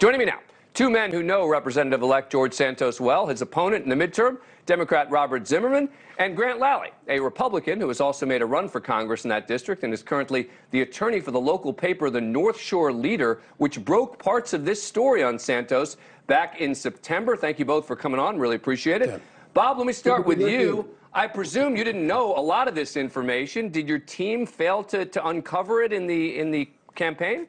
Joining me now, two men who know Representative-elect George Santos well, his opponent in the midterm, Democrat Robert Zimmerman, and Grant Lally, a Republican who has also made a run for Congress in that district and is currently the attorney for the local paper, the North Shore Leader, which broke parts of this story on Santos back in September. Thank you both for coming on. Really appreciate it. Yeah. Bob, let me start with you. I presume you didn't know a lot of this information. Did your team fail to uncover it in the campaign?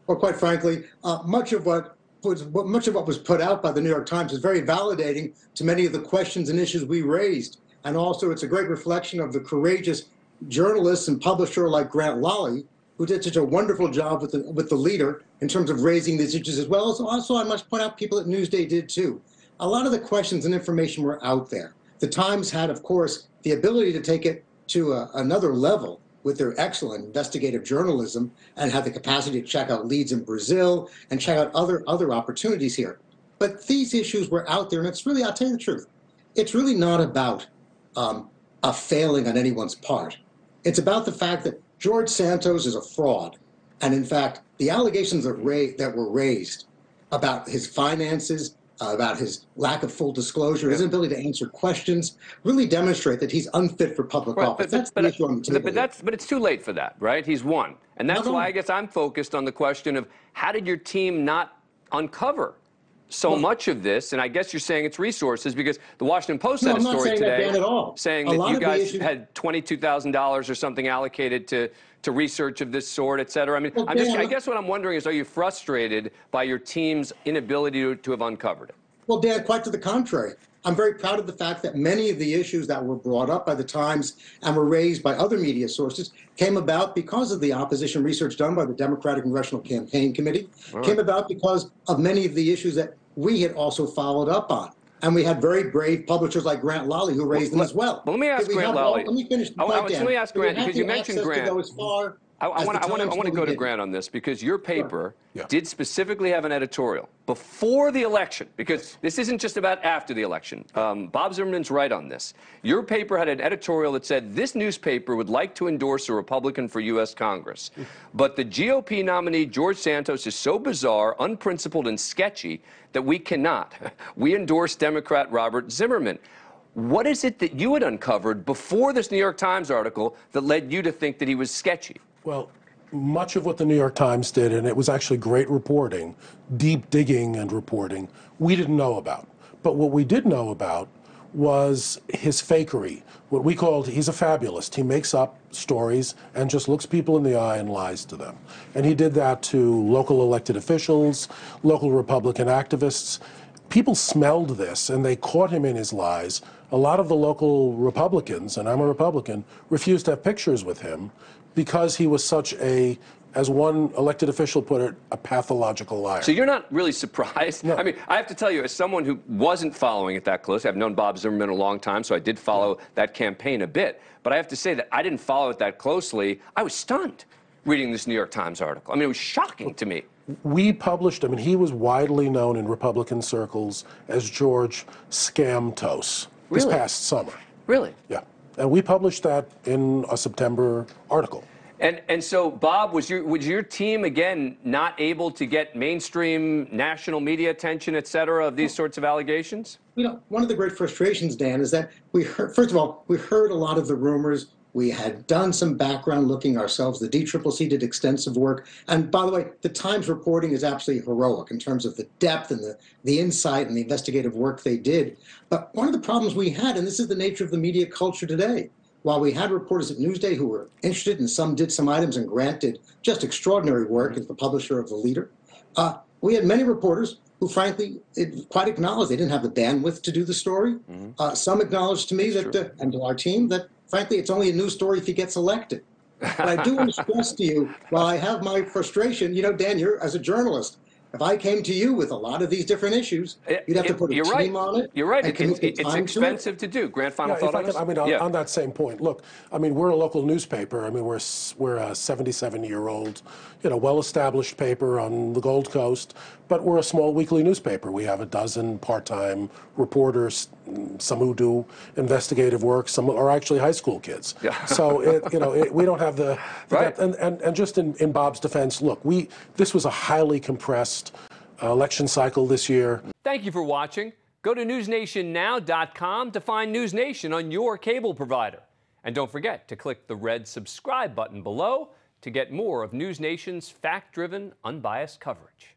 Well, quite frankly, much of what was put out by the New York Times is very validating to many of the questions and issues we raised. And also, it's a great reflection of the courageous journalist and publisher like Grant Lally, who did such a wonderful job with the Leader in terms of raising these issues as well. Also, I must point out, people at Newsday did too. A lot of the questions and information were out there. The Times had, of course, the ability to take it to another level with their excellent investigative journalism and had the capacity to check out leads in Brazil and check out other opportunities here. But these issues were out there, and it's really, I'll tell you the truth, it's really not about a failing on anyone's part. It's about the fact that George Santos is a fraud. And in fact, the allegations that were raised about his finances, about his lack of full disclosure, his inability to answer questions, really demonstrate that he's unfit for public office. That's the issue on the table. But it's too late for that, right? He's won. And that's why I guess I'm focused on the question of how did your team not uncover so much of this? And I guess you're saying it's resources, because the Washington Post had a story today saying that you guys had $22,000 or something allocated to research of this sort, et cetera. I mean, I guess what I'm wondering is, are you frustrated by your team's inability to have uncovered it? Well, Dan, quite to the contrary. I'm very proud of the fact that many of the issues that were brought up by the Times and were raised by other media sources came about because of the opposition research done by the Democratic Congressional Campaign Committee, came about because of many of the issues that we had also followed up on. And we had very brave publishers like Grant Lally who raised them as well. Well, let me ask Grant Lally. Let me finish the point, Dan. Let me ask Grant, because you mentioned Grant. I want to go to Grant on this, because your paper did specifically have an editorial before the election, because this isn't just about after the election. Bob Zimmerman's right on this. Your paper had an editorial that said, this newspaper would like to endorse a Republican for U.S. Congress, but the GOP nominee, George Santos, is so bizarre, unprincipled, and sketchy that we cannot. We endorse Democrat Robert Zimmerman. What is it that you had uncovered before this New York Times article that led you to think that he was sketchy? Well, much of what the New York Times did, and it was actually great reporting, deep digging and reporting, we didn't know about. But what we did know about was his fakery. What we called, he's a fabulist. He makes up stories and just looks people in the eye and lies to them. And he did that to local elected officials, local Republican activists. People smelled this and they caught him in his lies. A lot of the local Republicans, and I'm a Republican, refused to have pictures with him because he was such a, as one elected official put it, a pathological liar. So you're not really surprised? No. I mean, I have to tell you, as someone who wasn't following it that close, I've known Bob Zimmerman a long time, so I did follow that campaign a bit. But I have to say that I didn't follow it that closely. I was stunned reading this New York Times article. I mean, it was shocking to me. We published, I mean, he was widely known in Republican circles as George Scamtos this past summer. Really? Yeah. And we published that in a September article. And so, Bob, was your team, again, not able to get mainstream national media attention, et cetera, of these sorts of allegations? You know, one of the great frustrations, Dan, is that we heard, first of all, we heard a lot of the rumors. We had done some background looking ourselves. The DCCC did extensive work. And by the way, the Times reporting is absolutely heroic in terms of the depth and the insight and the investigative work they did. But one of the problems we had, and this is the nature of the media culture today, while we had reporters at Newsday who were interested, and some did some items, and Grant did just extraordinary work as the publisher of The Leader, we had many reporters who, frankly, quite acknowledged they didn't have the bandwidth to do the story. Some acknowledged to me that, and to our team, that, frankly, it's only a news story if he gets elected. But I do want to stress to you, while I have my frustration, you know, Dan, you're, as a journalist, if I came to you with a lot of these different issues, you'd have to put a team on it. You're right. It's expensive to do. Grant, final thought on this? I mean, on that same point, look, I mean, we're a local newspaper. I mean, we're a 77-year-old, you know, well-established paper on the Gold Coast, but we're a small weekly newspaper. We have a dozen part-time reporters, some who do investigative work, some are actually high school kids. Yeah. So, we don't have the right. And just in Bob's defense, look, this was a highly compressed election cycle this year. Thank you for watching. Go to newsnationnow.com to find News Nation on your cable provider. And don't forget to click the red subscribe button below to get more of News Nation's fact-driven, unbiased coverage.